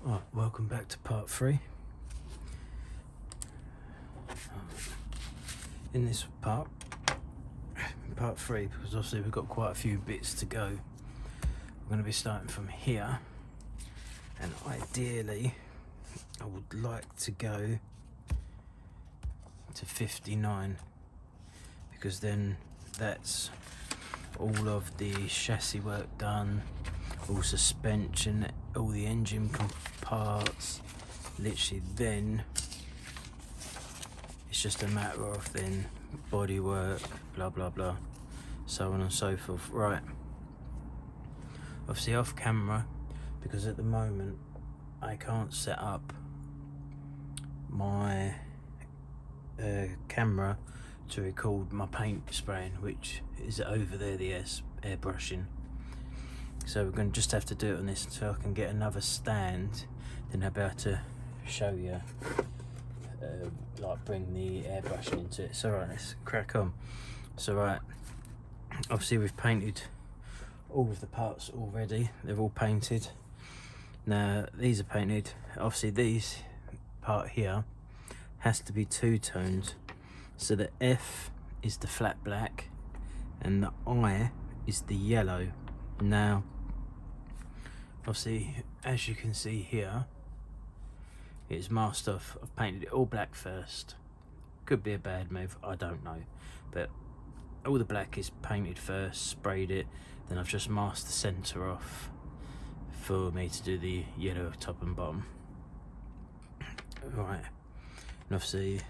Right, welcome back to part 3. In this part 3, because obviously we've got quite a few bits to go, we're going to be starting from here, and ideally I would like to go to 59, because then that's all of the chassis work done, all suspension, all the engine parts. Literally then it's just a matter of then body work, blah blah blah, so on and so forth. Right, obviously off camera, because at the moment I can't set up my camera to record my paint spraying, which is over there, the airbrushing. So we're going to just have to do it on this until I can get another stand, then I'll be able to show you, like bring the airbrushing into it. So right, let's crack on. So right, obviously we've painted all of the parts already, they're all painted. Now these are painted, obviously these part here has to be two-toned, so the F is the flat black and the I is the yellow. Now obviously, as you can see here, it's masked off. I've painted it all black first. Could be a bad move, I don't know, but all the black is painted first, sprayed it, then I've just masked the centre off for me to do the yellow top and bottom. Right, and obviously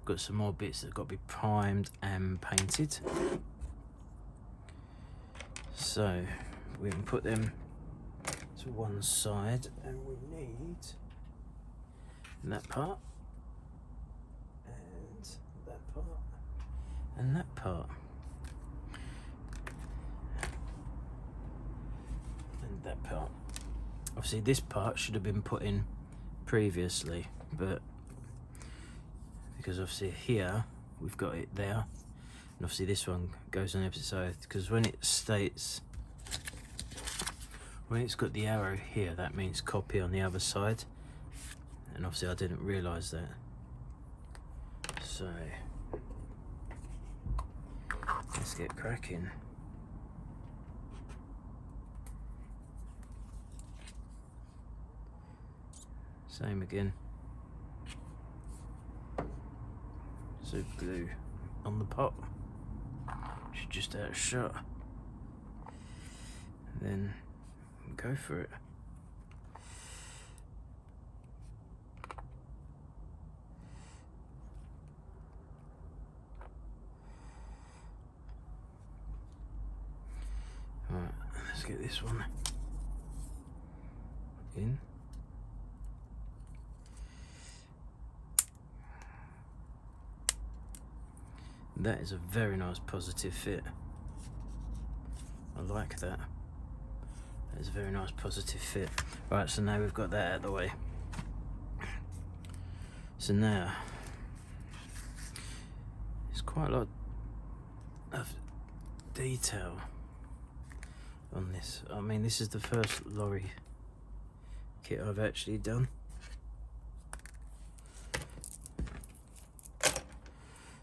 got some more bits that have got to be primed and painted, so we can put them to one side, and we need that part and that part and that part and that part. Obviously this part should have been put in previously, but because obviously here we've got it there, and obviously this one goes on the opposite side, because when it states, when it's got the arrow here, that means copy on the other side, and obviously I didn't realise that. So let's get cracking. Same again. So glue on the pot, should just out of shot, and then go for it. Alright, let's get this one in. That is a very nice positive fit. I like that. That is a very nice positive fit. Right, so now we've got that out of the way. So now, there's quite a lot of detail on this. I mean, this is the first lorry kit I've actually done.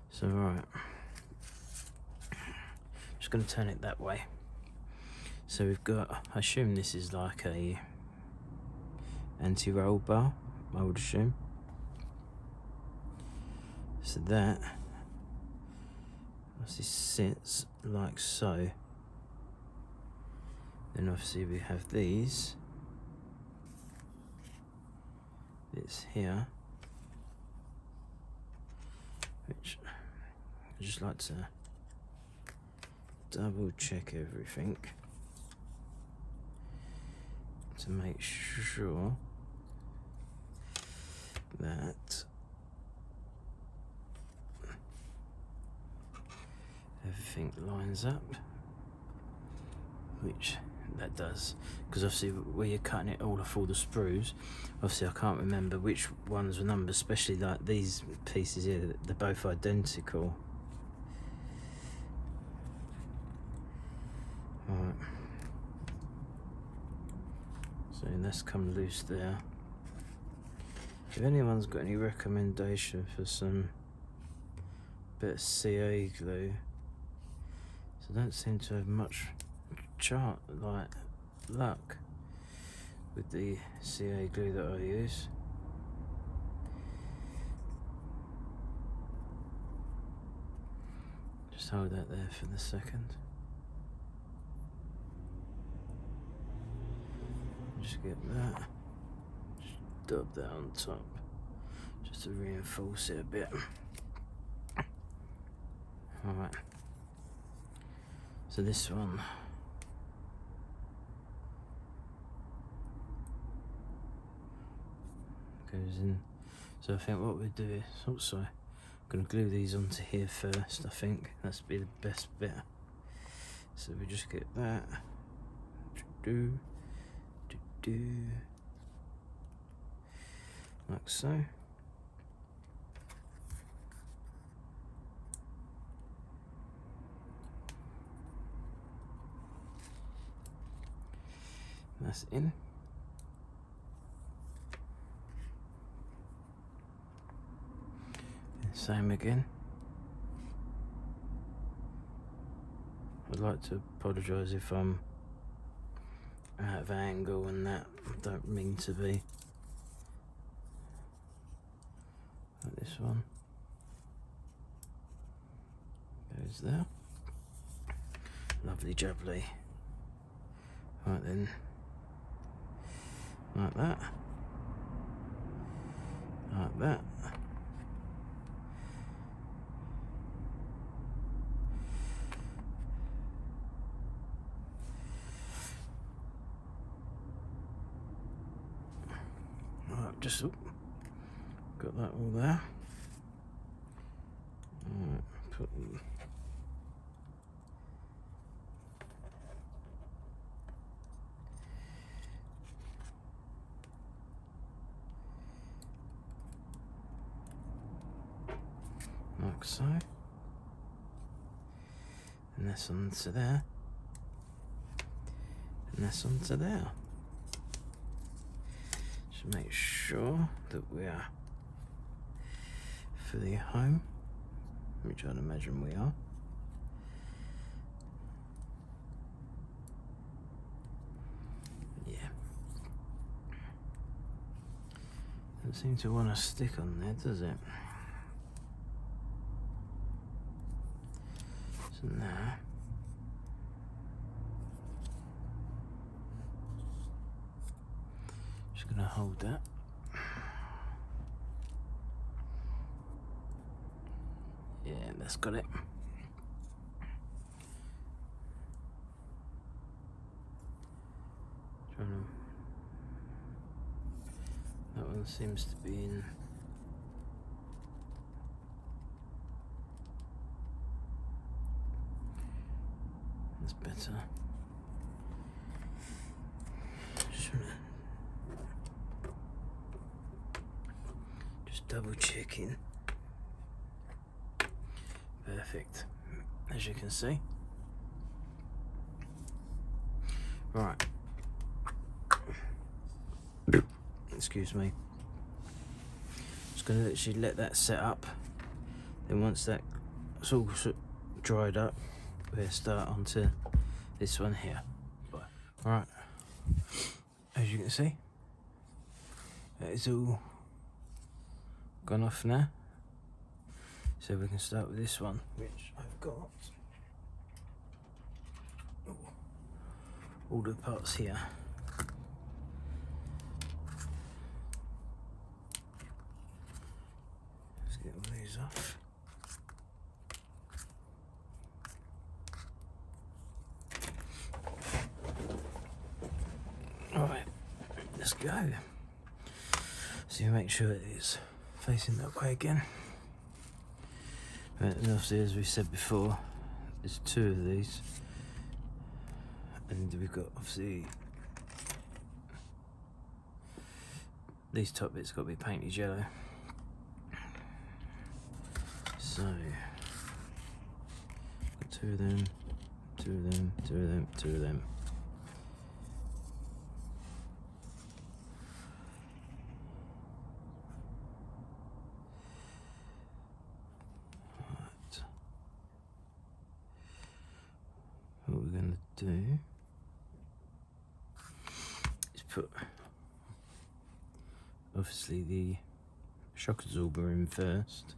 So right, just going to turn it that way. So we've got, I assume this is like a anti-roll bar, I would assume. So that obviously sits like so. Then obviously we have these bits here, which I just like to double check everything to make sure that everything lines up, which that does, because obviously where you're cutting it all off all the sprues, obviously I can't remember which ones were numbered, especially like these pieces here, they're both identical. Alright, so So that's come loose there. If anyone's got any recommendation for some bit of CA glue, so I don't seem to have much luck with the CA glue that I use. Just hold that there for the second. Just get that. Just dab that on top, just to reinforce it a bit. Alright. So this one goes in. So I think what we do is also I'm going to glue these onto here first. I think that's be the best bit. So we just get that, like so. That's in. Same again. I'd like to apologise if I'm out of angle and that. I don't mean to be. Like this one. Goes there. Lovely jubbly. Right then. Like that. Like that. Right, just got that all there. Right, put them. Like so. And this onto there. And this onto there. Just make sure that we are fully home, which I'd imagine we are. Yeah. Doesn't seem to want to stick on there, does it? So now just gonna hold that. Yeah, that's got it. That one seems to be in. That's better. Just double checking. Perfect, as you can see. Right. Excuse me. Just going to literally let that set up. Then once that's all dried up, we'll start onto this one here. Right. As you can see, that is all gone off now. So we can start with this one, which I've got all the parts here. Let's get all these off. Alright, let's go. So you make sure it's facing that way again. And obviously, as we said before, there's two of these, and we've got obviously these top bits got to be painted yellow. So got two of them, two of them, two of them, two of them. do is put obviously the shock absorber in first.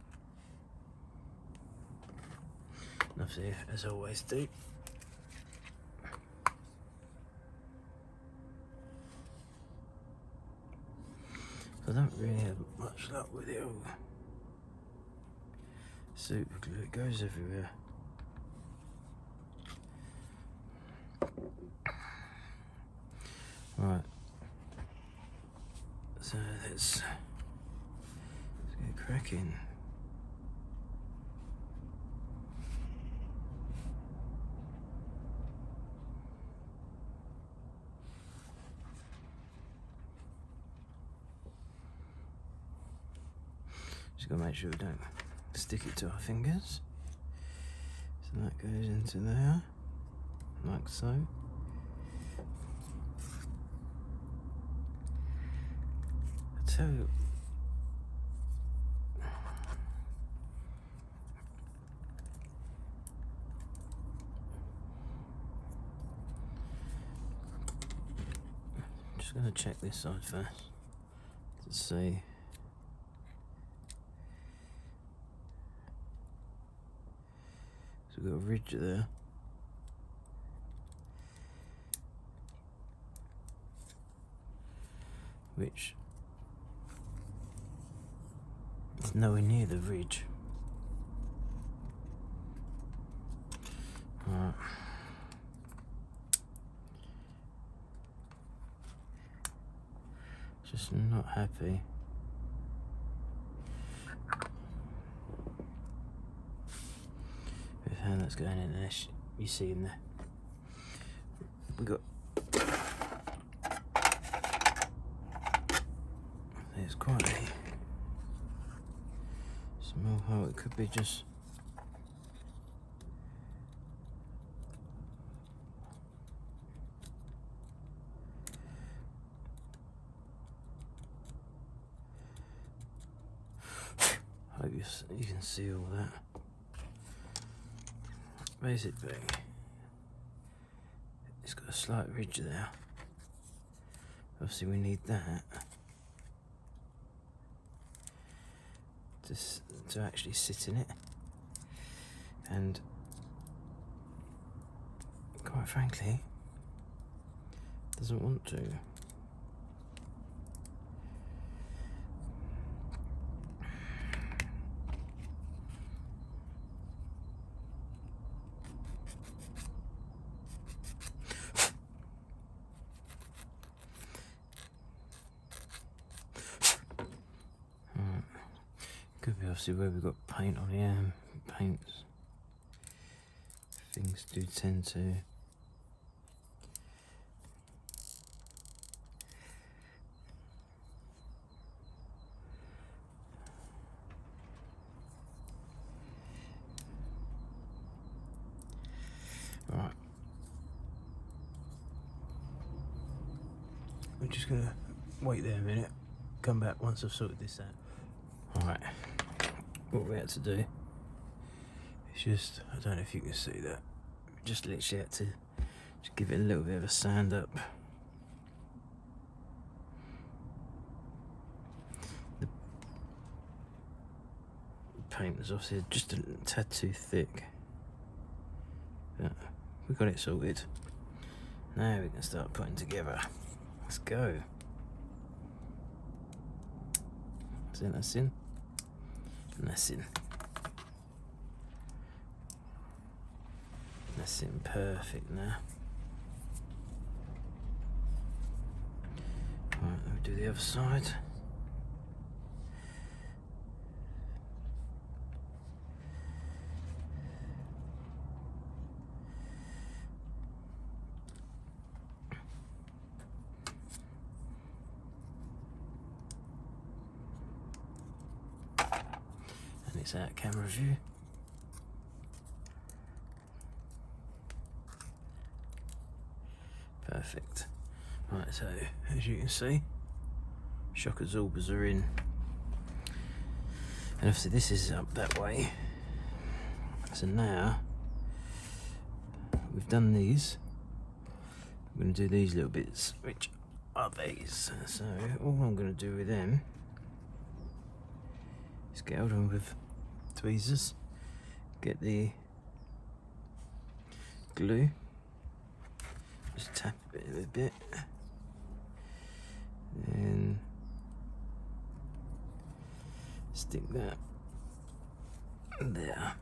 And obviously, as I always do, I don't really have much luck with it all. Super glue, it goes everywhere. Right, so let's get cracking. Just gotta make sure we don't stick it to our fingers. So that goes into there, like so. I tell you, just gonna check this side first to see. So we've got a ridge there. Which is nowhere near the ridge. Right. Just not happy. With how that's going in there, you see in there. We got. There's quite a small hole. It could be just. Hope you can see all that. Basically, it's got a slight ridge there. Obviously, we need that to actually sit in it, and quite frankly, doesn't want to. Could be obviously where we've got paint on here. Paints, things do tend to right. We're just gonna wait there a minute, come back once I've sorted this out. Alright, what we had to do is just, I don't know if you can see that, we just literally had to just give it a little bit of a sand up. The paint was obviously just a tad too thick, but we got it sorted. Now we can start putting together. Let's go. So that's in. And that's in. That's in perfect now. Right, let me do the other side. And it's out camera view. Perfect. Right, so as you can see, shock absorbers are in, and obviously this is up that way. So now we've done these, I'm going to do these little bits, which are these. So all I'm going to do with them is get hold of them with tweezers, get the glue, just tap it a little bit, and stick that there.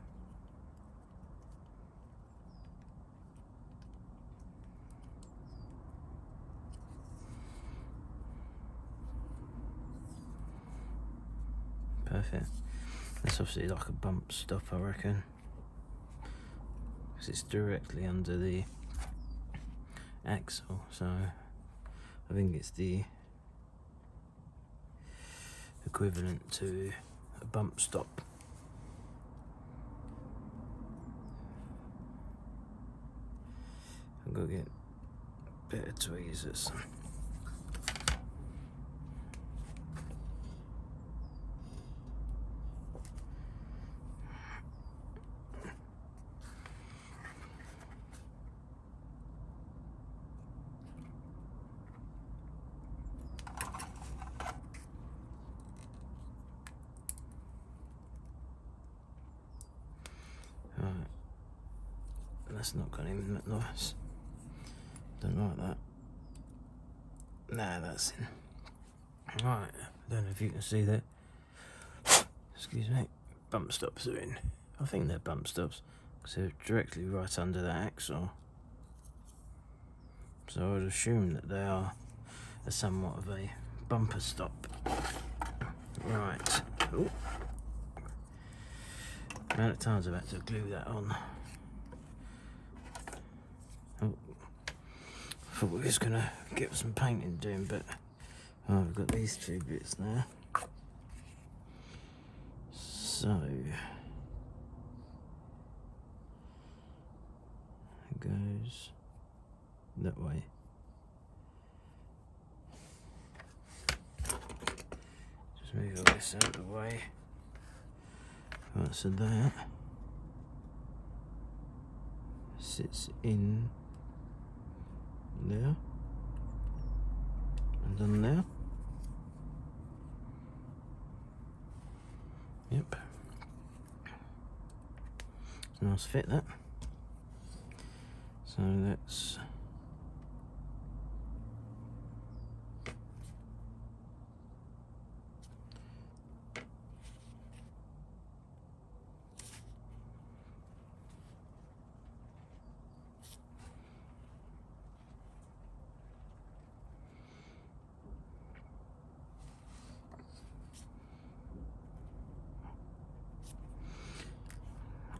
Perfect. That's obviously like a bump stop, I reckon, because it's directly under the axle, so I think it's the equivalent to a bump stop. I've got to get better tweezers. That's not going to even look nice. Don't like that. Nah, that's in. Right, I don't know if you can see that. Excuse me. Bump stops are in. I think they're bump stops because they're directly right under that axle. So I would assume that they are somewhat of a bumper stop. Right. Ooh. Amount of times I've had to glue that on. Oh, I thought we was gonna get some painting doing, but I've got these two bits now. So it goes that way. Just move all this out of the way. Right, so that sits in there and then there. Yep. It's a nice fit, that. So let's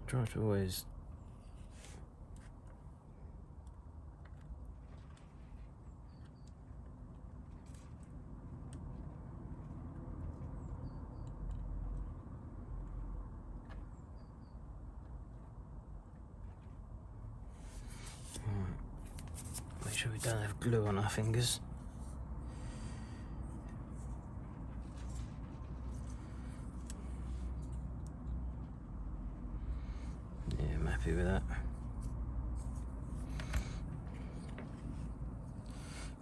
try to always make sure we don't have glue on our fingers. Yeah, I'm happy with that.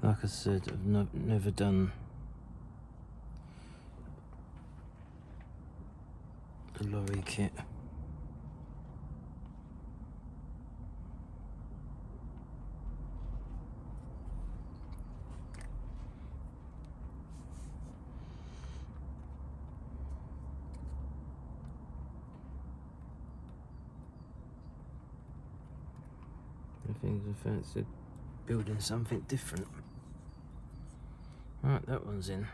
Like I said, I've never done a lorry kit. I think I fancied building something different. Right, that one's in.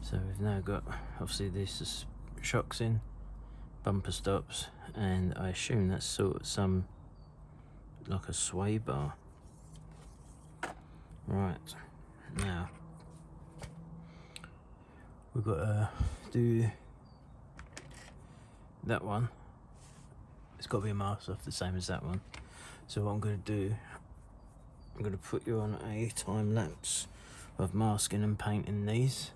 So we've now got, obviously, these shocks in, bumper stops, and I assume that's sort of some, like a sway bar. Right, now we've got to do that one. It's got to be a mask off the same as that one. So what I'm going to do, I'm going to put you on a time lapse of masking and painting these.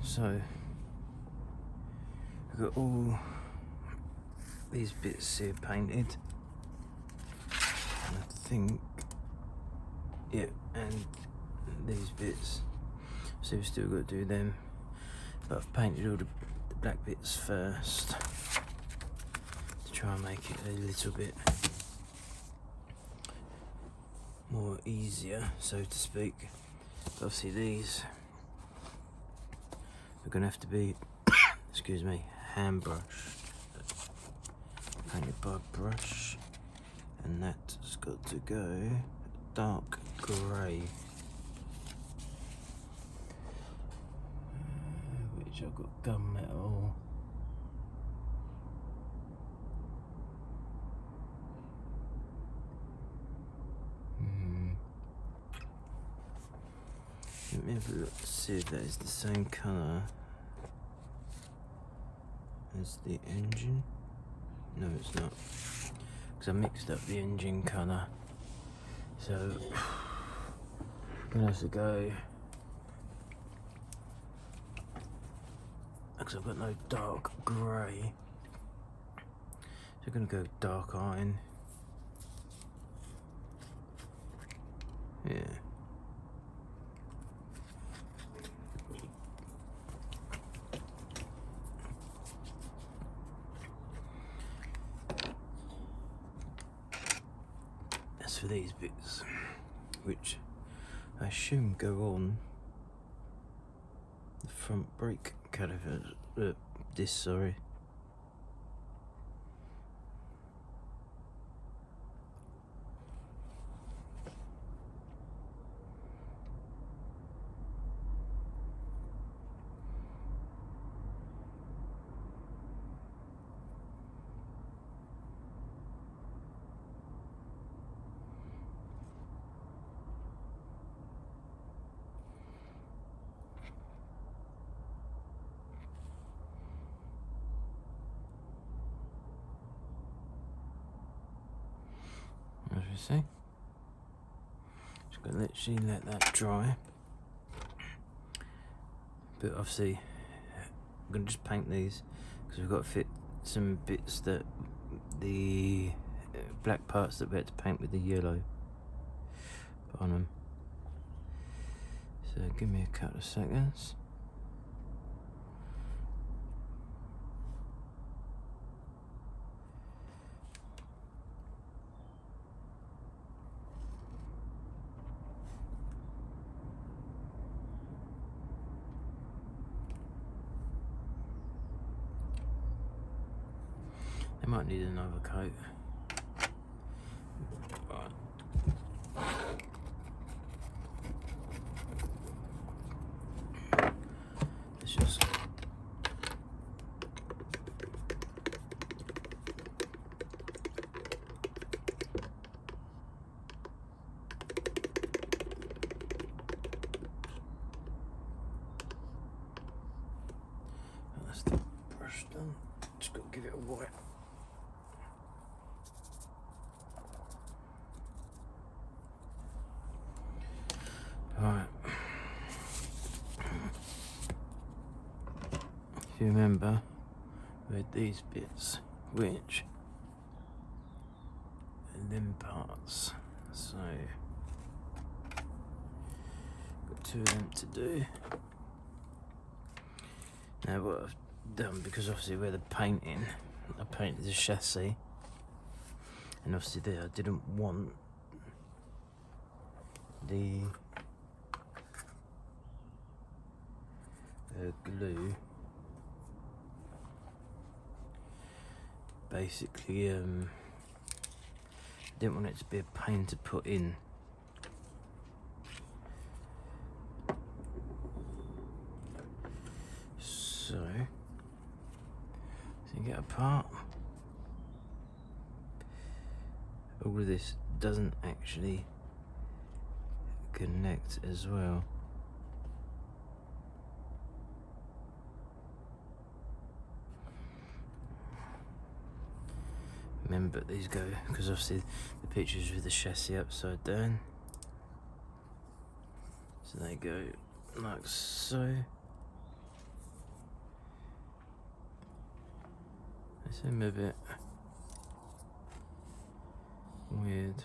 So we've got all these bits here painted, and I think, yeah, and these bits, so we've still got to do them, but I've painted all the black bits first to try and make it a little bit more easier, so to speak. But obviously these are going to have to be excuse me, hand brush, painted by brush, and that's got to go dark grey, which I've got gunmetal. Let me have a look to see if that is the same colour as the engine. No, it's not, because I mixed up the engine colour. So I'm gonna have to go, because I've got no dark grey. So I'm gonna go dark iron. Yeah. For these bits, which I assume go on the front brake caliper, disc, sorry. As we see, just gonna literally let that dry. But obviously, I'm gonna just paint these because we've got to fit some bits that the black parts that we had to paint with the yellow on them. So give me a couple of seconds. They might need another coat. Right. Let's just that's the brush done. Just got to give it a wipe. Right. If you remember, we had these bits, which are them parts. So got two of them to do. Now what I've done, because obviously where the painting, I painted the chassis, and obviously there I didn't want the glue. Basically, didn't want it to be a pain to put in. So you get apart. All of this doesn't actually connect as well. Remember, these go, because obviously the picture's with the chassis upside down. So they go like so. They seem a bit weird.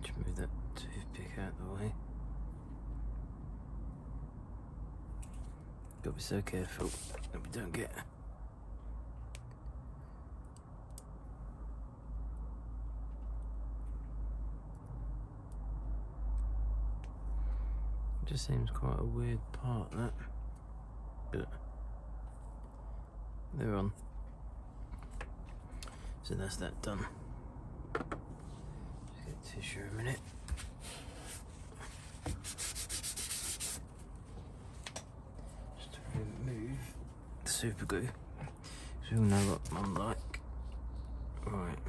Just move that toothpick out of the way. Gotta be so careful that we don't get it. Just seems quite a weird part, that, but they're on. So that's that done. Just get tissue a minute. Just to remove the super glue, so we all know what Mum like. Right.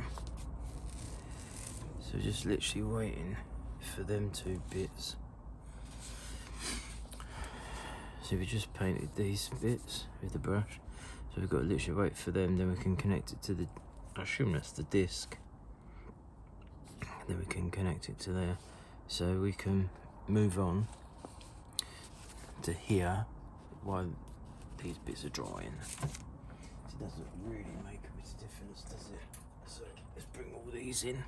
So just literally waiting for them two bits. So we just painted these bits with the brush. So we've got to literally wait for them, then we can connect it to the, I assume that's the disc. Then we can connect it to there. So we can move on to here while these bits are drying. It doesn't really make a bit of difference, does it? So let's bring all these in.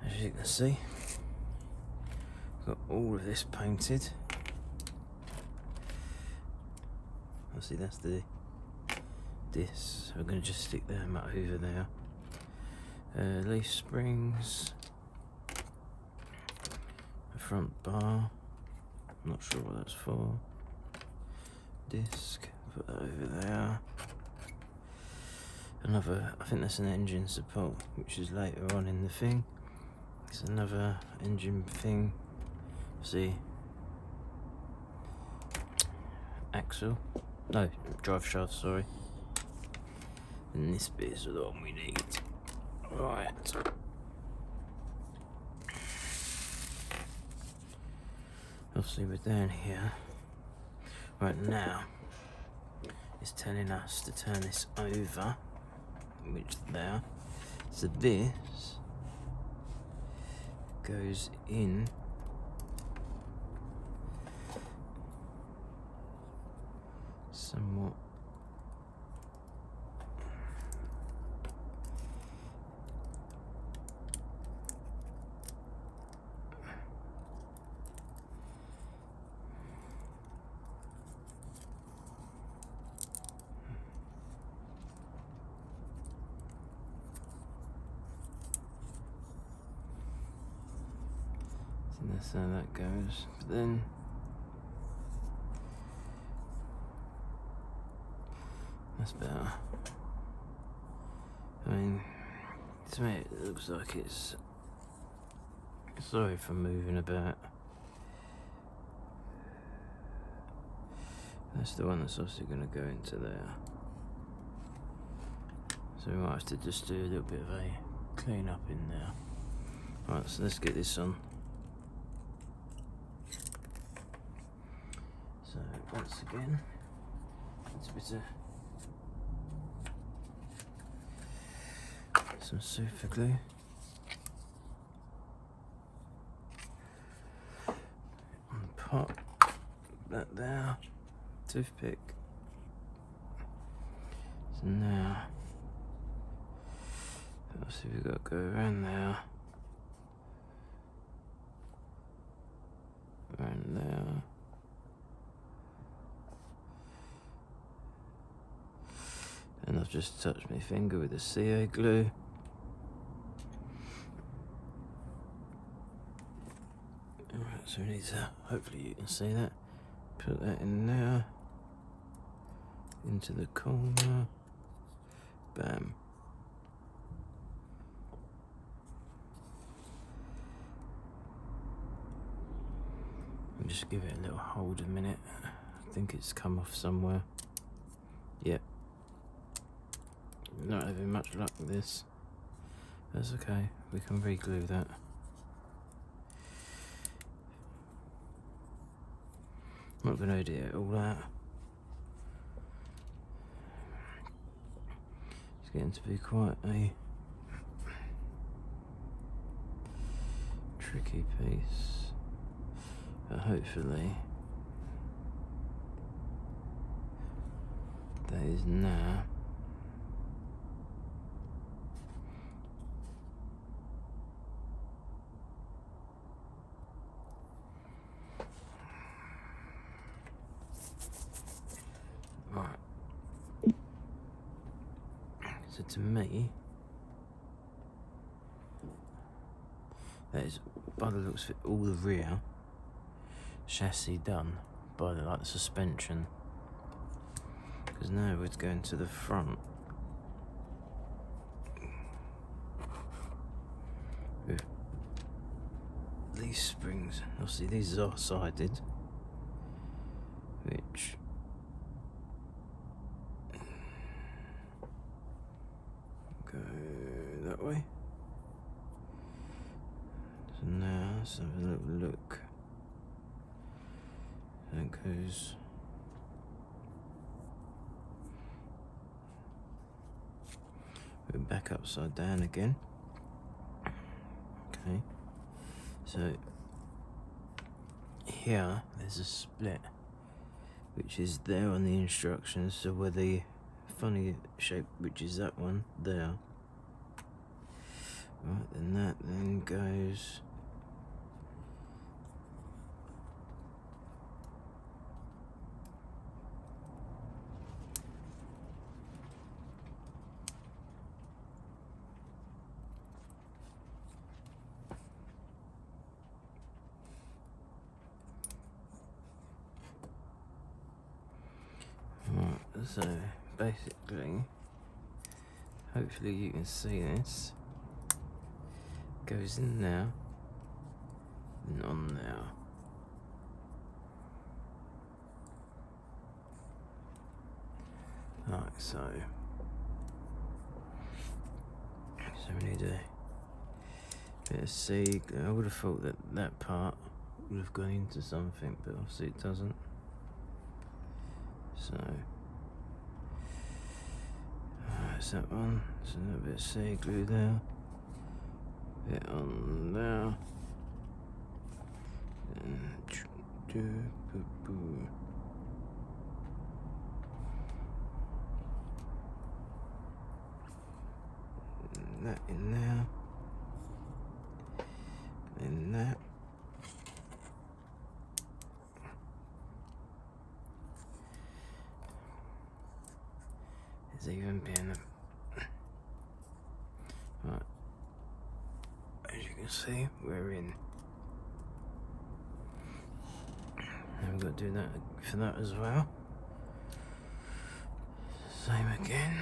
As you can see, got all of this painted. Obviously that's the disc. We're going to just stick them over there. Leaf springs, a front bar, I'm not sure what that's for. Disc, put that over there. Another, I think that's an engine support, which is later on in the thing. It's another engine thing. See, axle, no, drive shaft, sorry. And this bit is the one we need. Right. Obviously we're down here. Right now, it's telling us to turn this over, which there. So this goes in somewhat. That's how that goes. But then that's better. I mean, to me it looks like it's, sorry for moving about. That's the one that's obviously going to go into there. So we might have to just do a little bit of a clean up in there. Right, so let's get this on. So once again, it's a bit of some super glue. And pop that there, toothpick. So now, obviously we've got to go around there, around there. And I've just touched my finger with the CA glue. Alright, so we need to, hopefully you can see that. Put that in there. Into the corner. Bam. And just give it a little hold a minute. think it's come off somewhere. Yep. Not having much luck with this. That's okay, we can re-glue that. I'm not going to edit it all out. It's getting to be quite a tricky piece, but hopefully that is now right. So to me, that is, by the looks of it, all the rear chassis done by the suspension. Because now we're going to the front with these springs. Obviously these are sided, which go that way. So now let's have a little look. That goes back upside down again. Okay, so here there's a split which is there on the instructions, so where the funny shape, which is that one there, right, then that then goes right. So basically, hopefully you can see this, goes in there and on there. Like so. So we need a bit of seed. I would have thought that that part would have gone into something, but obviously it doesn't. So that's that one. So a little bit of seed glue there. Bit on there. And that in there, and that. There's even been right. As you can see, we're in. And we've got to do that for that as well. Same again.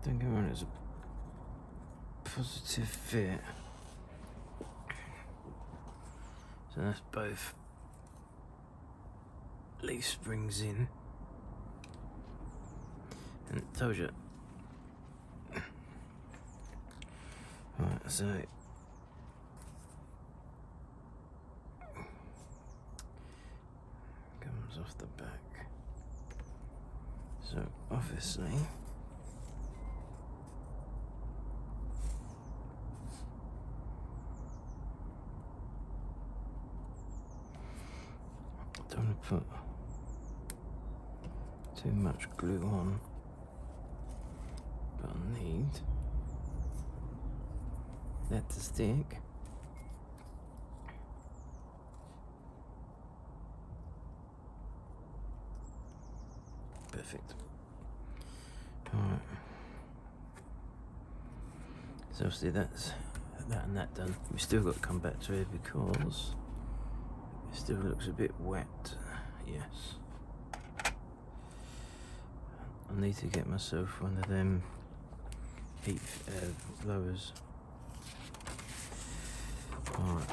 Don't get me wrong, it's a positive fit. So that's both leaf springs in. And it tells you. Right, so comes off the back. So obviously don't want to put too much glue on, but I need that to stick. perfect. Alright. So obviously that's that and that done. We've still got to come back to it because it still looks a bit wet. Yes. I need to get myself one of them heat blowers. Alright.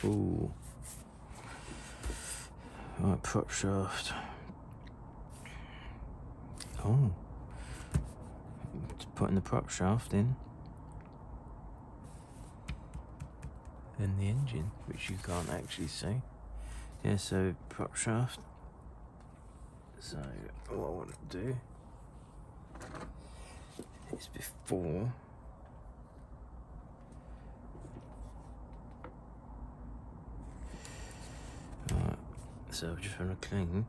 Ooh. Alright, prop shaft. Oh. Just putting the prop shaft in. And the engine, which you can't actually see. Yeah, so prop shaft. So what I want to do is before so I just want to clean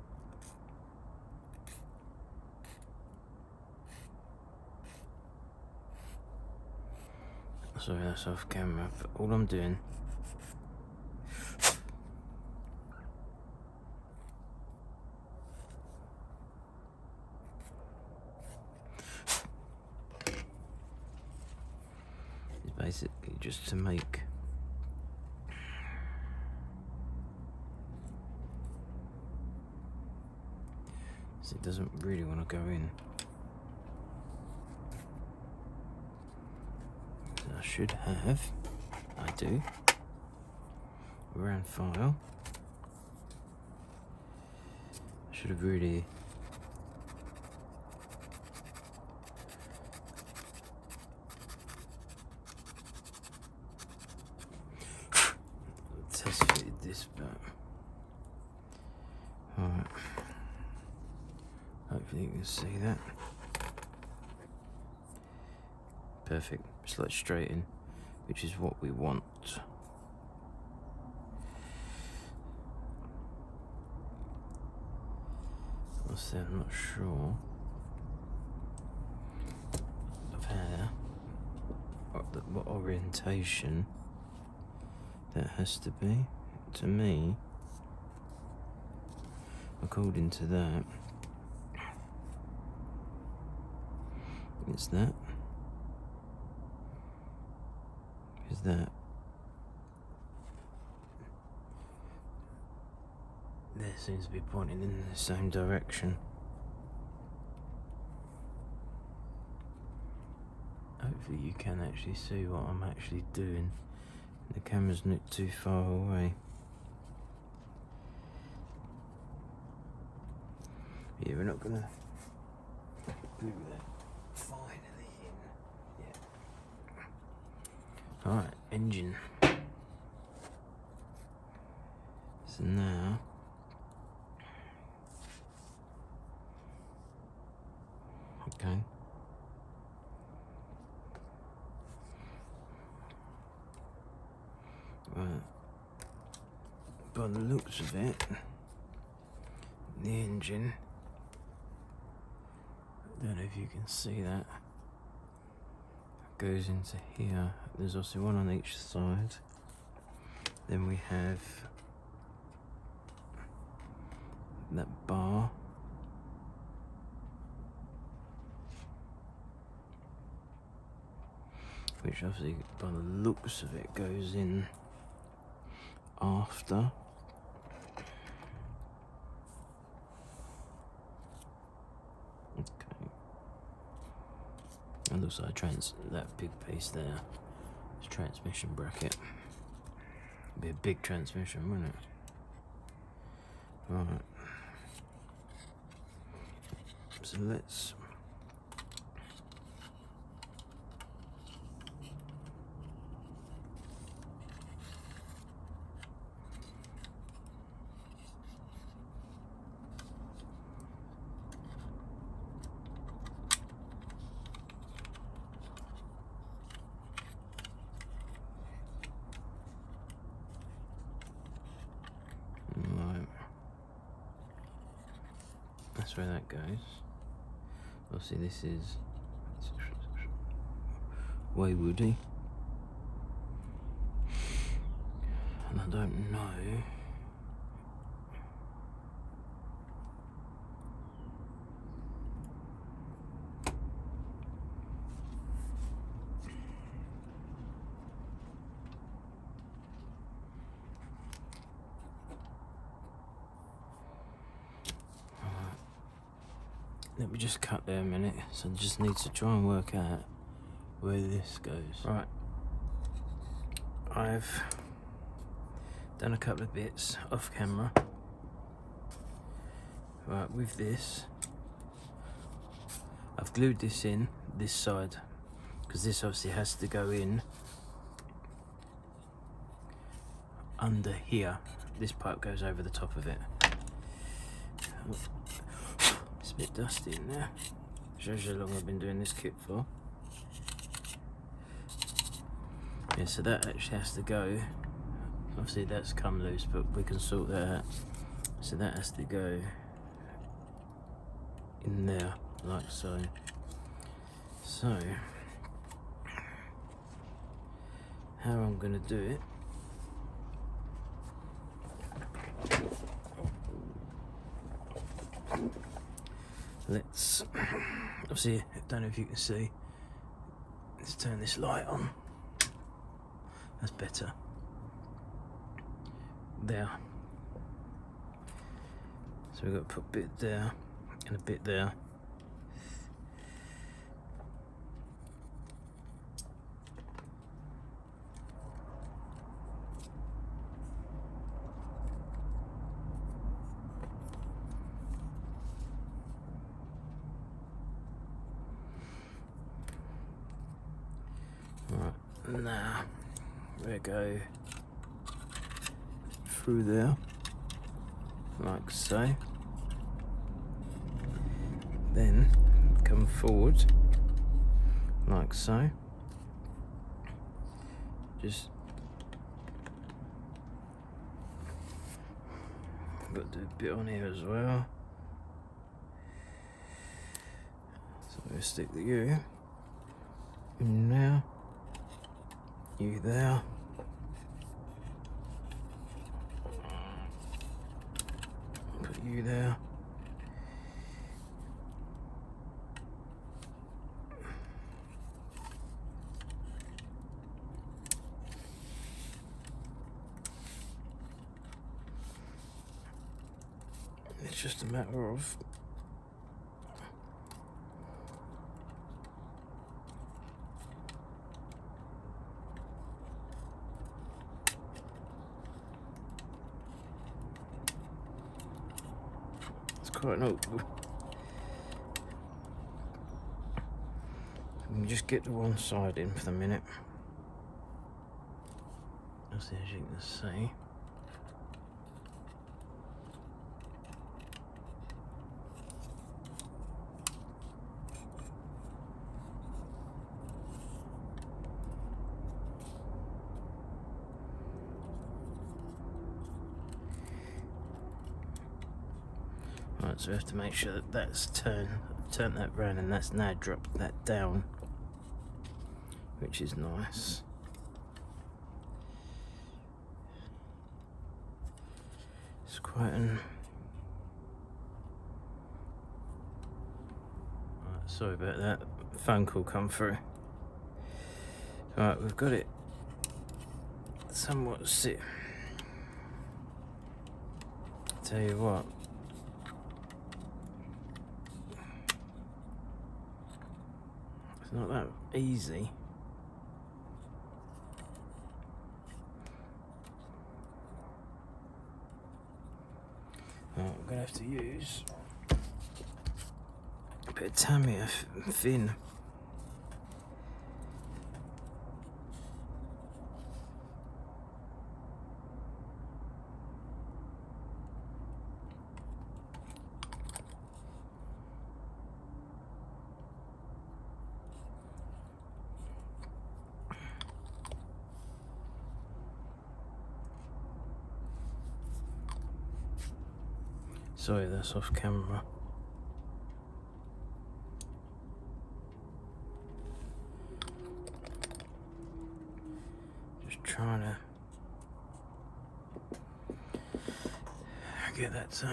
sorry, that's off camera, but all I'm doing is basically just to make so it doesn't really want to go in. So I should have, I do, round file. I should have really test fitted this, but alright. Hopefully you can see that. Perfect. Slide straight in, which is what we want. Honestly, I'm not sure of how, what orientation that has to be. To me, according to that, it's that. Is that there seems to be pointing in the same direction. Hopefully you can actually see what I'm actually doing. The camera's not too far away. Yeah, we're not gonna glue that finally in yet. Alright, engine. So now okay. Right. By the looks of it, the engine, I don't know if you can see that, goes into here. There's also one on each side. Then we have that bar. Which obviously, by the looks of it, goes in after. Okay. And also that big piece there is transmission bracket. It'd be a big transmission, wouldn't it? Right. So let's that's where that goes. Obviously this is way woody. And I don't know Let me just cut there a minute. So I just need to try and work out where this goes. Right. I've done a couple of bits off camera. Right, with this, I've glued this in this side because this obviously has to go in under here. This pipe goes over the top of it. It's a bit dusty in there. Shows you how long I've been doing this kit for. Yeah, so that actually has to go. Obviously that's come loose, but we can sort that out. So that has to go in there, like so. So, how I'm going to do it, let's, obviously, I don't know if you can see, let's turn this light on. That's better. There. So we've got to put a bit there and a bit there. Right, now we go through there, like so. Then come forward, like so. Just got to do a bit on here as well. So we'll stick the U in there, U there. Put U there. It's just a matter of it's quite awkward. We can just get the one side in for the minute. As you can see. Right, so we have to make sure that that's turned that round, and that's now dropped that down, which is nice. It's quite an... Right, sorry about that, phone call come through. Right, we've got it somewhat sit. Tell you what. It's not that easy. Right, I'm gonna have to use a bit of Tamiya thin. Sorry, that's off camera. Just trying to get that to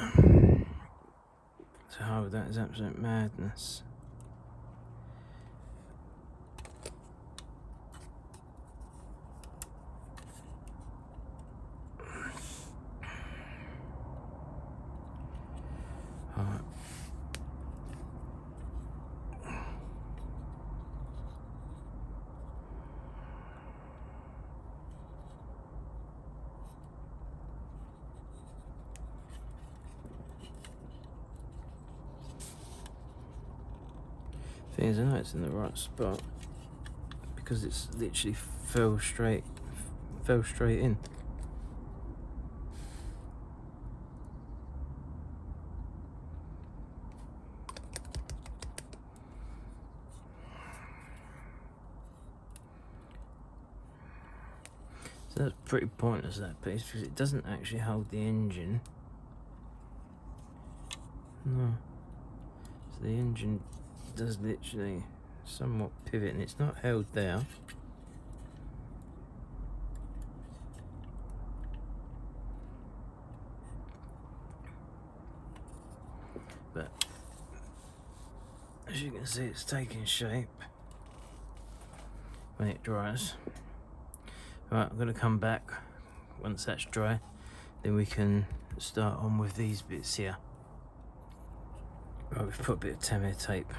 hold. That is absolute madness. Things I know it's in the right spot because it's literally fell straight in. So that's pretty pointless, that piece, because it doesn't actually hold the engine. No. So the engine does literally somewhat pivot, and it's not held there. But as you can see, it's taking shape when it dries. Right, I'm going to come back once that's dry, then we can start on with these bits here. Right, we've put a bit of Tamiya tape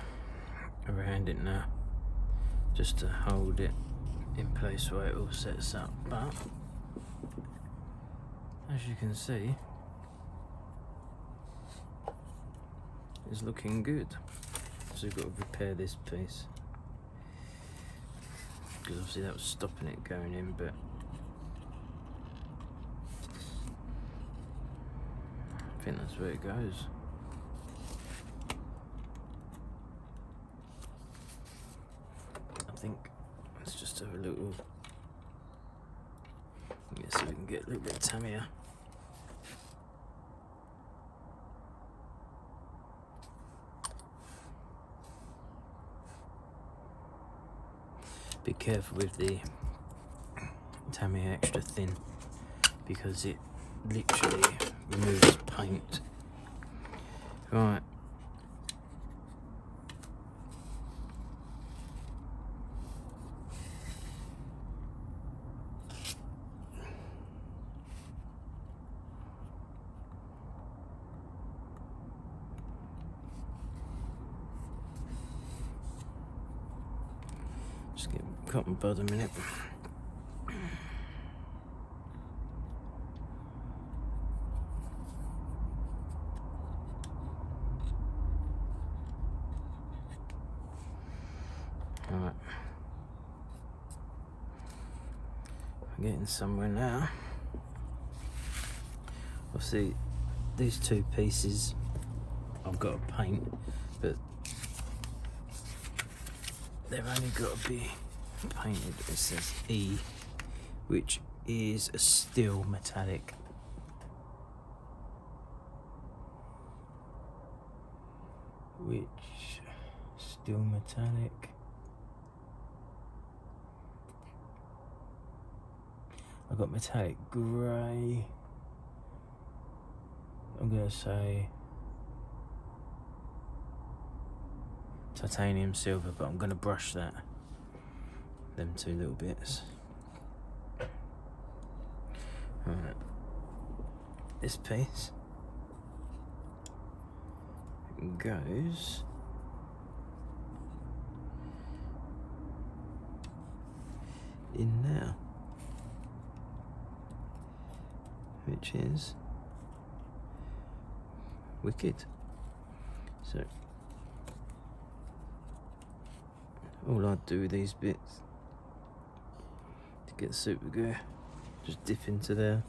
around it now, just to hold it in place where it all sets up. But as you can see, it's looking good. So we've got to repair this piece, because obviously that was stopping it going in, but I think that's where it goes. I think let's just have a little, see if we can get a little bit of Tamiya. Be careful with the Tamiya extra thin, because it literally removes paint. Right. Just get cotton bud a minute. Alright. I'm getting somewhere now. Obviously, these two pieces I've got to paint, but they've only got to be painted. It says E, which is a steel metallic. Steel metallic. I've got metallic grey. I'm gonna say titanium silver, but I'm gonna brush that. Them two little bits. Alright. This piece goes in now, which is wicked. So all I'd do with these bits to get super glue, just dip into there,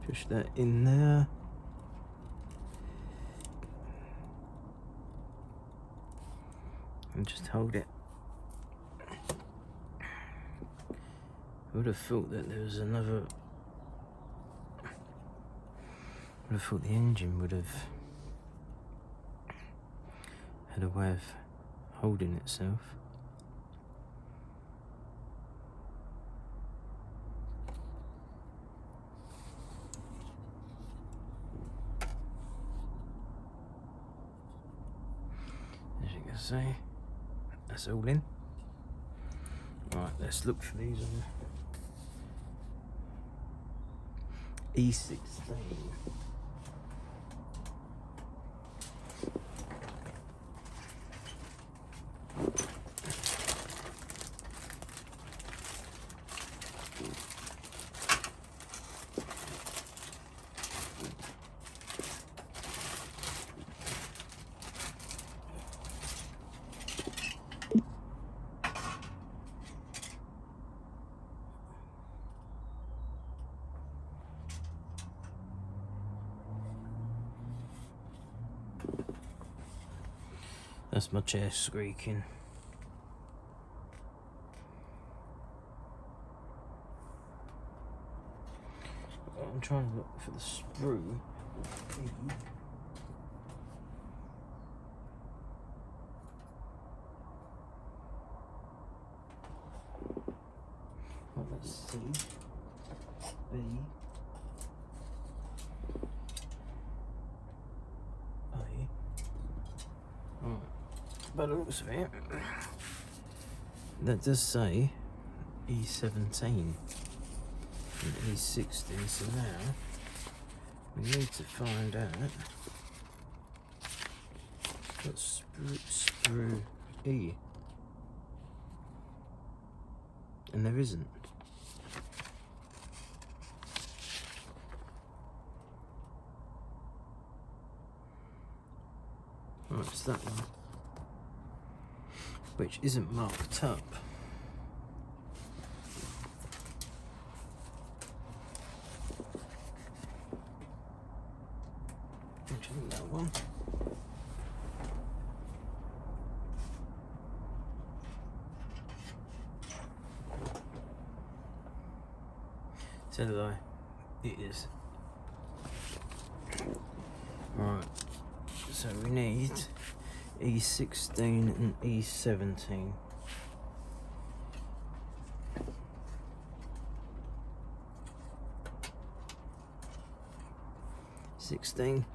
push that in there, and just hold it. I would have thought that there was another. I would have thought the engine would have had a way of holding itself. As you can see, that's all in. Right, let's look for these on E16. That's my chair squeaking. I'm trying to look for the sprue. Well, let's see. B. A. Right. By the looks of it, that does say E17 and E16, so now we need to find out what sprue E. And there isn't. Right, it's that one, which isn't marked up. Which isn't that one. Tell I, it is. Right, so we need E16 and E17. (16)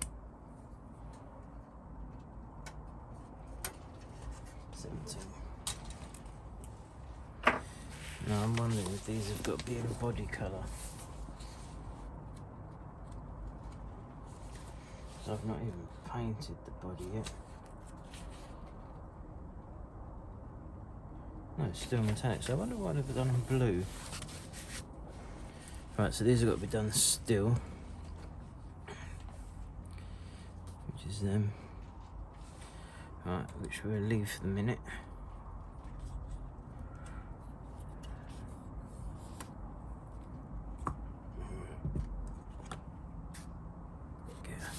17. Now I'm wondering if these have got to be in body colour. So I've not even painted the body yet. No, it's still metallic, so I wonder why they've done in blue. Right, so these have got to be done still. Which is them. Right, which we'll leave for the minute.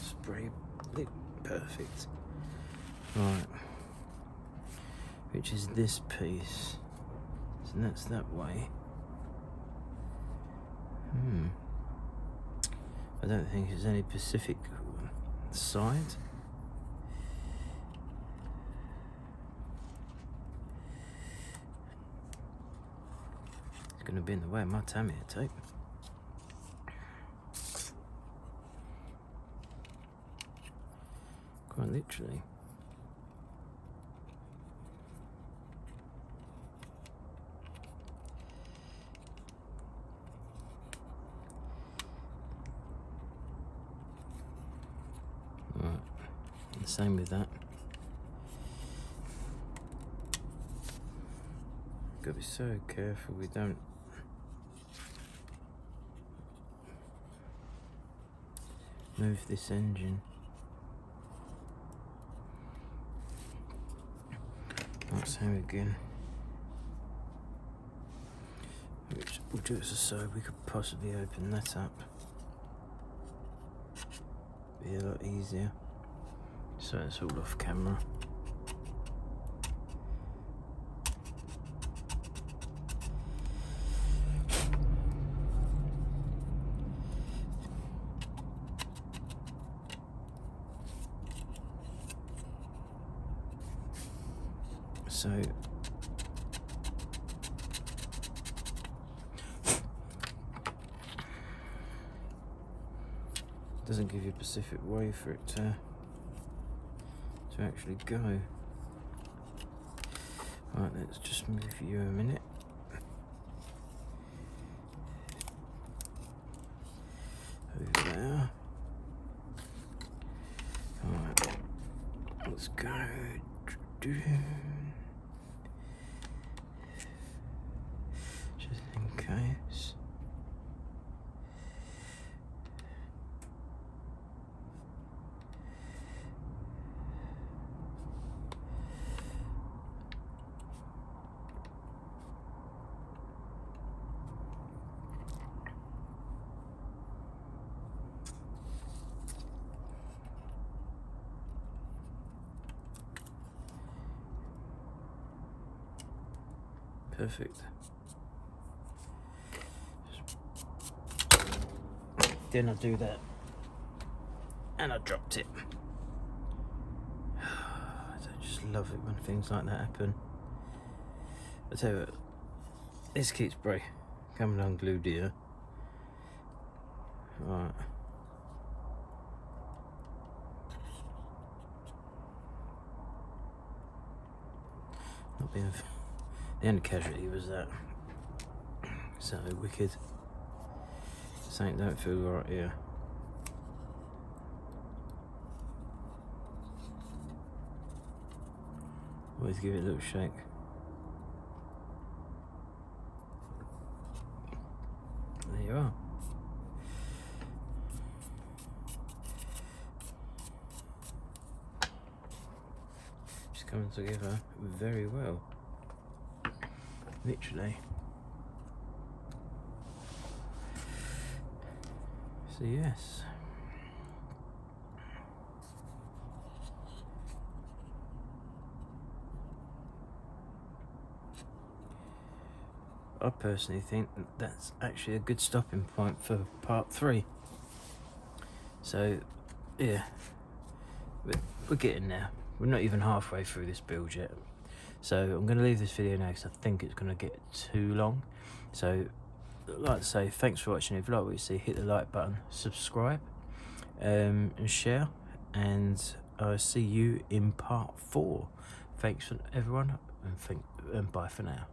Spray perfect. Right, which is this piece, so that's that way. I don't think there's any Pacific side. It's going to be in the way of my Tamiya tape. Quite literally. Right, and the same with that. Gotta be so careful we don't move this engine. Right, same again. Which will do us so we could possibly open that up. Be a lot easier. So it's all off camera. So doesn't give you a specific way for it to actually go. Right, let's just move you a minute. Over there. Alright, let's go. Just in case. Perfect. Then I do that, and I dropped it. I just love it when things like that happen. I tell you what, this keeps coming unglued here. Right. Not being the end casualty was that. So wicked. Something don't feel right here. Always give it a little shake. There you are. Just coming together very well. Literally. So yes. I personally think that's actually a good stopping point for part 3. So yeah, we're getting there. We're not even halfway through this build yet. So I'm going to leave this video now because I think it's going to get too long. So I'd like to say thanks for watching. If you like what you see, hit the like button, subscribe, and share, and I'll see you in part 4. Thanks for everyone, and bye for now.